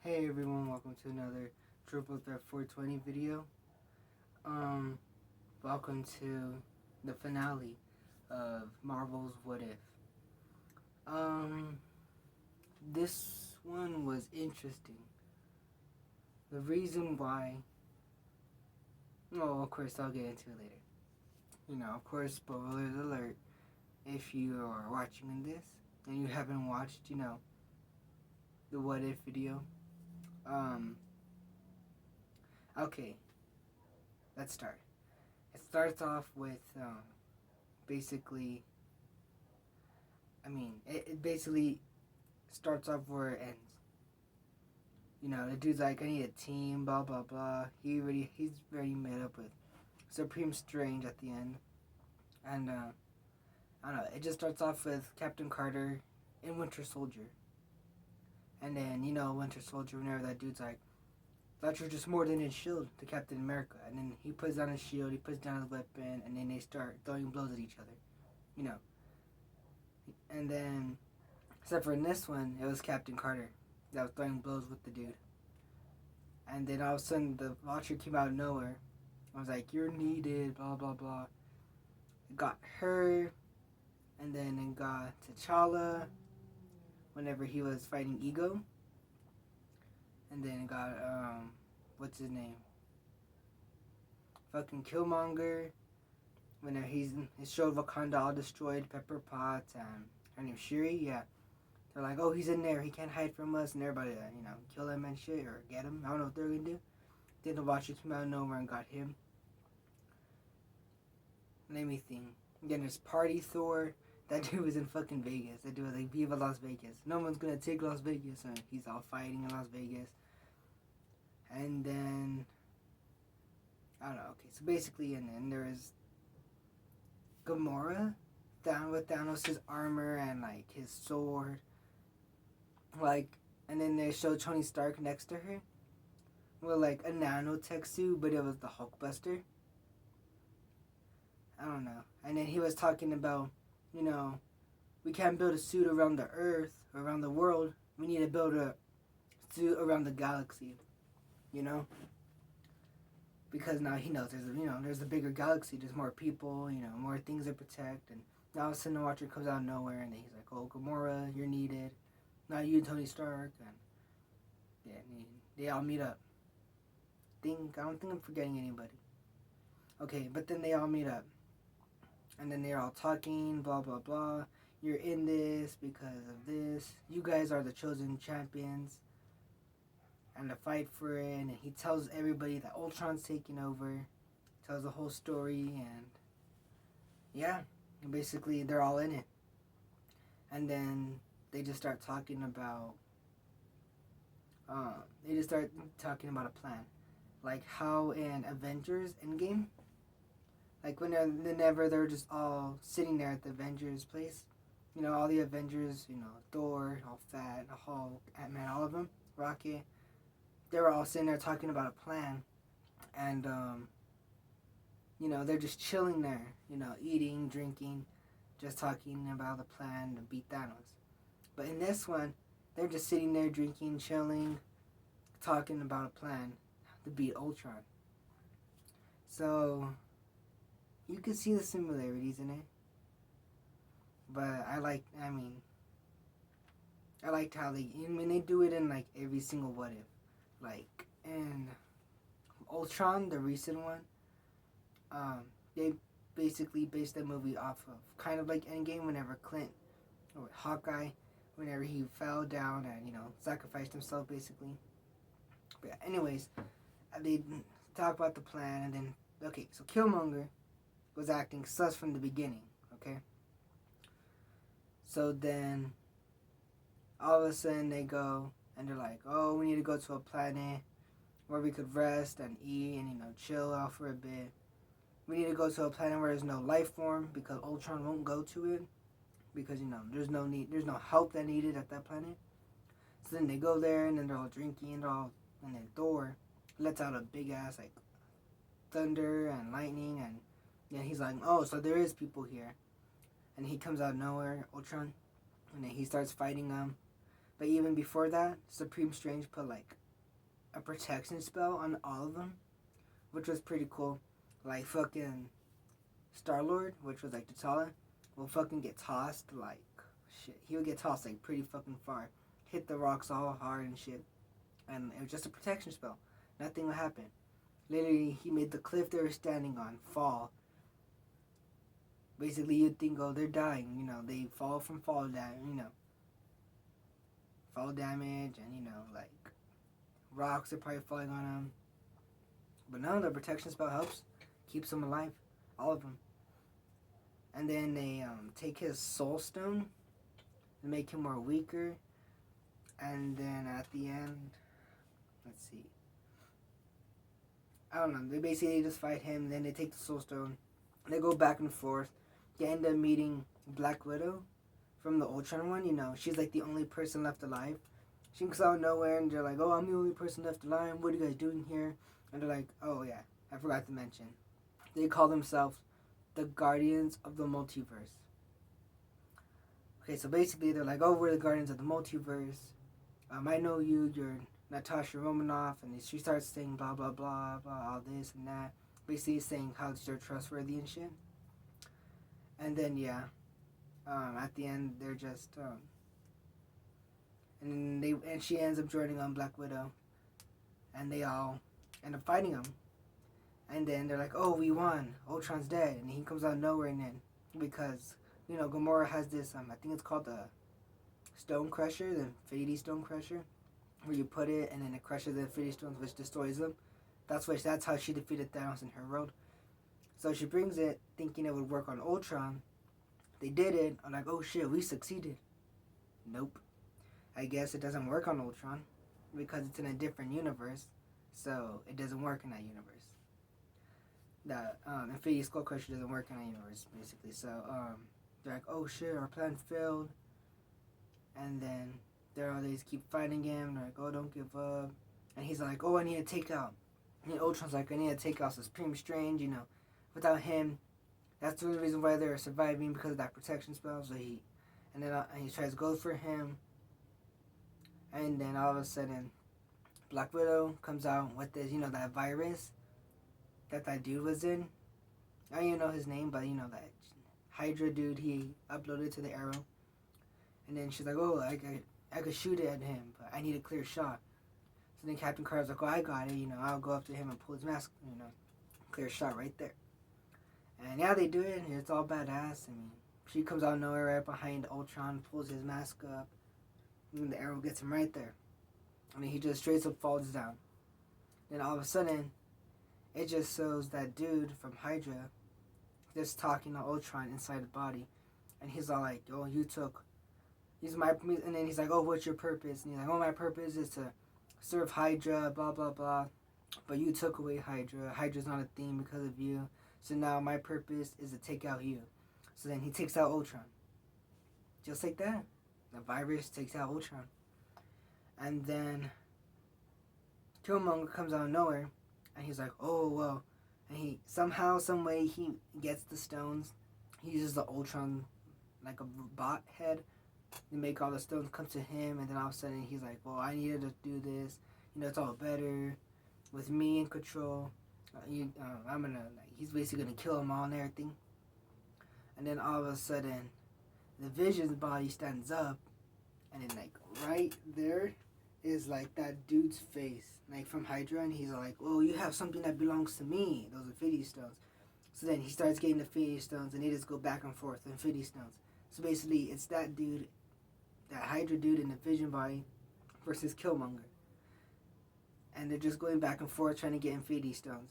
Hey everyone, welcome to another Triple Threat 420 video. Um, Welcome to the finale of Marvel's What If. Um, this one was interesting. The reason why, well, of course, I'll get into it later. Of course, spoilers alert if you are watching this and you haven't watched, the What If video. Okay, let's start. It starts off with basically, it basically starts off where it ends. The dude's like, I need a team, blah blah blah. He's already made up with Supreme Strange at the end, and I don't know. It just starts off with Captain Carter and Winter Soldier, and then Winter Soldier. Whenever that dude's like, thought you're just more than his shield to Captain America, and then he puts down his shield, he puts down his weapon, and then they start throwing blows at each other. And then, except for in this one, it was Captain Carter that was throwing blows with the dude. And then all of a sudden, the Vulture came out of nowhere. I was like, you're needed, blah, blah, blah. It got her, and then it got T'Challa whenever he was fighting Ego. And then it got, what's his name? Fucking Killmonger. Whenever his show of Wakanda all destroyed, Pepper Potts, and her name's Shuri, yeah. They're like, oh, he's in there, he can't hide from us, and everybody, kill him and shit, or get him. I don't know what they're gonna do. Then the Watcher came out of nowhere and got him. Let me think. Then there's Party Thor. That dude was in fucking Vegas. That dude was like, Viva Las Vegas. No one's gonna take Las Vegas, and he's all fighting in Las Vegas. And then, I don't know, okay, so basically, and then there is Gamora, down with Thanos' armor and like his sword, and then they showed Tony Stark next to her with like a nanotech suit, but it was the Hulkbuster. I don't know. And then he was talking about, we can't build a suit around the Earth, around the world. We need to build a suit around the galaxy, because now he knows there's a bigger galaxy, there's more people, more things to protect, and now all of a sudden the Watcher comes out of nowhere, and then he's like, oh, Gamora, you're needed. Now you and Tony Stark, and yeah, they all meet up. I don't think I'm forgetting anybody. Okay, but then they all meet up, and then they're all talking, blah blah blah. You're in this because of this. You guys are the chosen champions, and to fight for it. And he tells everybody that Ultron's taking over. Tells the whole story, and yeah, basically they're all in it. And then they just start talking about a plan, like how in Avengers Endgame, like whenever they're just all sitting there at the Avengers place, all the Avengers, Thor, all fat, Hulk, Ant-Man, all of them, Rocket, they were all sitting there talking about a plan, and they're just chilling there, eating, drinking, just talking about the plan to beat Thanos. But in this one, they're just sitting there drinking, chilling, talking about a plan to beat Ultron. So you can see the similarities in it. But I liked how they do it in like every single What If. Like in Ultron, the recent one, they basically based the movie off of kind of like Endgame, whenever Clint, or Hawkeye, whenever he fell down and, sacrificed himself, basically. But yeah, anyways, they talk about the plan, and then, okay, so Killmonger was acting sus from the beginning, okay? So then, all of a sudden, they go, and they're like, oh, we need to go to a planet where we could rest and eat and, chill out for a bit. We need to go to a planet where there's no life form, because Ultron won't go to it. Because, there's no help that needed at that planet. So then they go there, and then they're all drinking, and then Thor lets out a big ass, like, thunder and lightning, and then he's like, oh, so there is people here. And he comes out of nowhere, Ultron, and then he starts fighting them. But even before that, Supreme Strange put like a protection spell on all of them, which was pretty cool. Like fucking Star-Lord, which was like T'Challa, will fucking get tossed like shit. He would get tossed like pretty fucking far. Hit the rocks all hard and shit. And it was just a protection spell. Nothing would happen. Literally, he made the cliff they were standing on fall. Basically, you'd think, oh, they're dying. You know, they fall from fall damage, fall damage, and, like, rocks are probably falling on them. But no, the protection spell helps. Keeps them alive. All of them. And then they take his soul stone to make him more weaker. And then at the end, let's see. I don't know. They basically just fight him. Then they take the soul stone. They go back and forth. They end up meeting Black Widow from the Ultron one. She's like the only person left alive. She comes out of nowhere and they're like, oh, I'm the only person left alive. What are you guys doing here? And they're like, oh, yeah, I forgot to mention. They call themselves the Guardians of the Multiverse. Okay, so basically they're like, oh, we're the Guardians of the Multiverse. I know you, you're Natasha Romanoff. And she starts saying blah, blah, blah, blah, all this and that. Basically saying how they're trustworthy and shit. And then, yeah, at the end, they're just, and she ends up joining on Black Widow. And they all end up fighting him. And then they're like, oh, we won. Ultron's dead. And he comes out of nowhere and then, because, Gamora has this, I think it's called the Stone Crusher, the Infinity Stone Crusher, where you put it and then it crushes the Infinity Stones, which destroys them. That's how she defeated Thanos in her world. So she brings it, thinking it would work on Ultron. They did it. I'm like, oh shit, we succeeded. Nope. I guess it doesn't work on Ultron because it's in a different universe. So it doesn't work in that universe. The Infinity Skull Crusher doesn't work in that universe, basically. So they're like, oh shit, our plan failed. And then they just keep fighting him. They're like, oh, don't give up. And he's like, oh, I need to take out. And Ultron's like, I need to take out Supreme Strange, Without him, that's the only reason why they're surviving, because of that protection spell. So he tries to go for him, and then all of a sudden, Black Widow comes out with this, that virus that dude was in. I don't even know his name, but that Hydra dude he uploaded to the Arrow, and then she's like, oh, I could shoot it at him, but I need a clear shot. So then Captain Carter's like, oh, I got it, I'll go up to him and pull his mask, clear shot right there. And yeah, they do it, and it's all badass. I mean, she comes out of nowhere right behind Ultron, pulls his mask up, and the arrow gets him right there. I mean, he just straight up falls down. Then all of a sudden, it just shows that dude from Hydra just talking to Ultron inside the body. And he's all like, oh, and then he's like, oh, what's your purpose? And he's like, oh, my purpose is to serve Hydra, blah, blah, blah. But you took away Hydra. Hydra's not a thing because of you. So now my purpose is to take out you. So then he takes out Ultron. Just like that. The virus takes out Ultron. And then Killmonger comes out of nowhere. And he's like, oh, well. And he, somehow, some way, he gets the stones. He uses the Ultron, like a bot head, to make all the stones come to him. And then all of a sudden, he's like, well, I needed to do this. It's all better with me in control. I'm gonna, he's basically gonna kill them all and everything. And then all of a sudden, the Vision's body stands up, and then right there is that dude's face, from Hydra, and he's like, oh, you have something that belongs to me, those Infinity Stones. So then he starts getting the Infinity Stones, and they just go back and forth, the Infinity Stones. So basically, it's that dude, that Hydra dude in the Vision body, versus Killmonger. And they're just going back and forth trying to get Infinity Stones.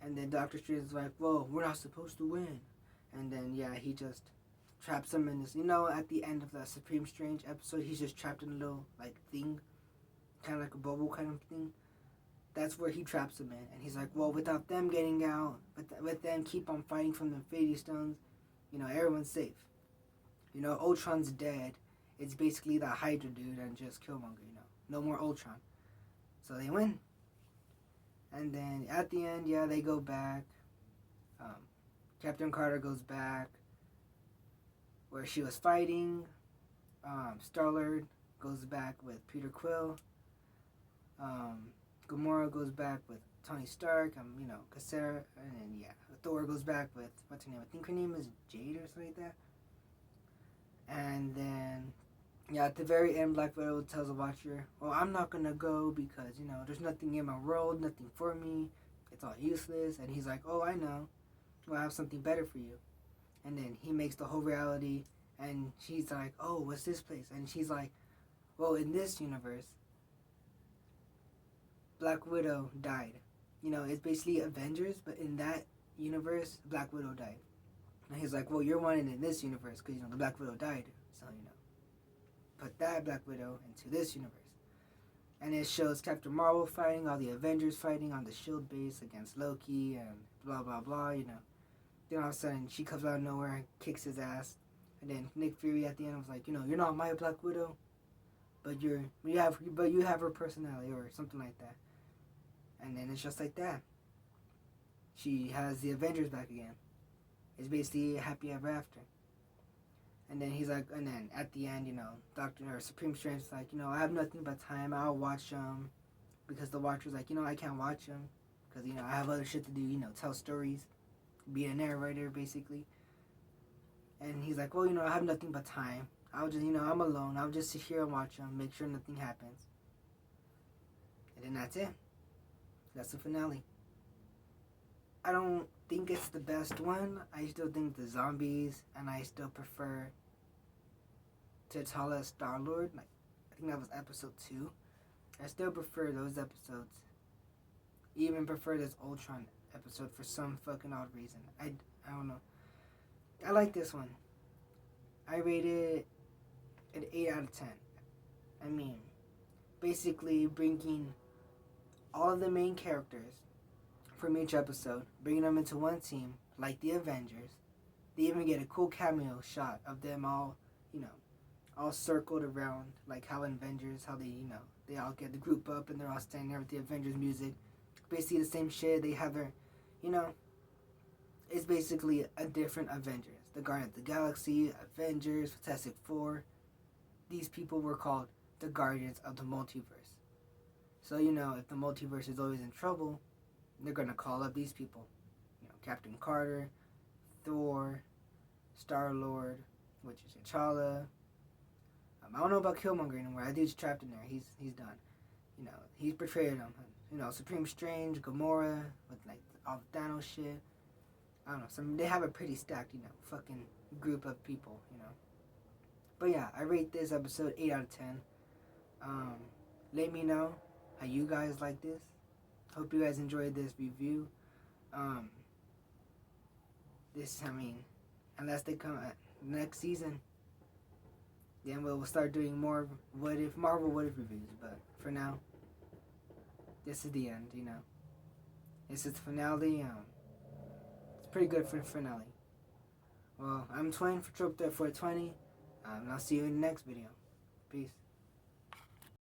And then Doctor Strange is like, whoa, we're not supposed to win. And then, yeah, he just traps him in this, at the end of the Supreme Strange episode, he's just trapped in a little, thing, kind of like a bubble kind of thing. That's where he traps him in. And he's like, well, without them getting out, with them keep on fighting from the Infinity Stones, everyone's safe. Ultron's dead. It's basically the Hydra dude and just Killmonger, No more Ultron. So they win. And then at the end, yeah, they go back. Captain Carter goes back where she was fighting Star-Lord. goes back with Peter Quill. Gamora goes back with Tony Stark. Cassandra, and then Thor goes back with what's her name? I think her name is Jade or something like that. And then at the very end, Black Widow tells the Watcher, "Well, I'm not gonna go because there's nothing in my world, nothing for me. It's all useless." And he's like, "Oh, I know. Well, I have something better for you." And then he makes the whole reality, and she's like, "Oh, what's this place?" And she's like, "Well, in this universe, Black Widow died. It's basically Avengers, but in that universe, Black Widow died." And he's like, "Well, you're wanted in this universe because, the Black Widow died. So, put that Black Widow into this universe." And it shows Captain Marvel fighting, all the Avengers fighting on the SHIELD base against Loki and blah, blah, blah, Then all of a sudden, she comes out of nowhere and kicks his ass. And then Nick Fury at the end was like, "You're not my Black Widow, but you have her personality," or something like that. And then it's just like that. She has the Avengers back again. It's basically a happy ever after. And then he's like, and then at the end, Doctor or Supreme Strange is like, "I have nothing but time. I'll watch them," because the Watcher's like, "I can't watch them because I have other shit to do. Tell stories, be a narrator basically." And he's like, "Well, I have nothing but time. I'll just, I'm alone. I'll just sit here and watch them, make sure nothing happens." And then that's it. That's the finale. I don't think it's the best one. I still think the zombies, and I still prefer T'Challa Star-Lord. I think that was episode 2. I still prefer those episodes. Even prefer this Ultron episode for some fucking odd reason. I don't know. I like this one. I rated it an 8 out of 10. I mean, basically bringing all of the main characters from each episode, bringing them into one team, like the Avengers. They even get a cool cameo shot of them all, all circled around, like how in Avengers, how they all get the group up and they're all standing there with the Avengers music. Basically the same shit. They have their, it's basically a different Avengers. The Guardians of the Galaxy, Avengers, Fantastic Four. These people were called the Guardians of the Multiverse. So, if the multiverse is always in trouble, they're going to call up these people. Captain Carter, Thor, Star-Lord, which is T'Challa. I don't know about Killmonger anymore. That dude's trapped in there. He's done. He's portrayed him. Supreme Strange, Gamora, with all the Thanos shit. I don't know. They have a pretty stacked, fucking group of people, But yeah, I rate this episode 8 out of 10. Let me know how you guys like this. Hope you guys enjoyed this review. Unless they come next season, then we'll start doing more Marvel What If reviews. But for now, this is the end, This is the finale. It's pretty good for the finale. Well, I'm Twain for Trope 420. And I'll see you in the next video. Peace.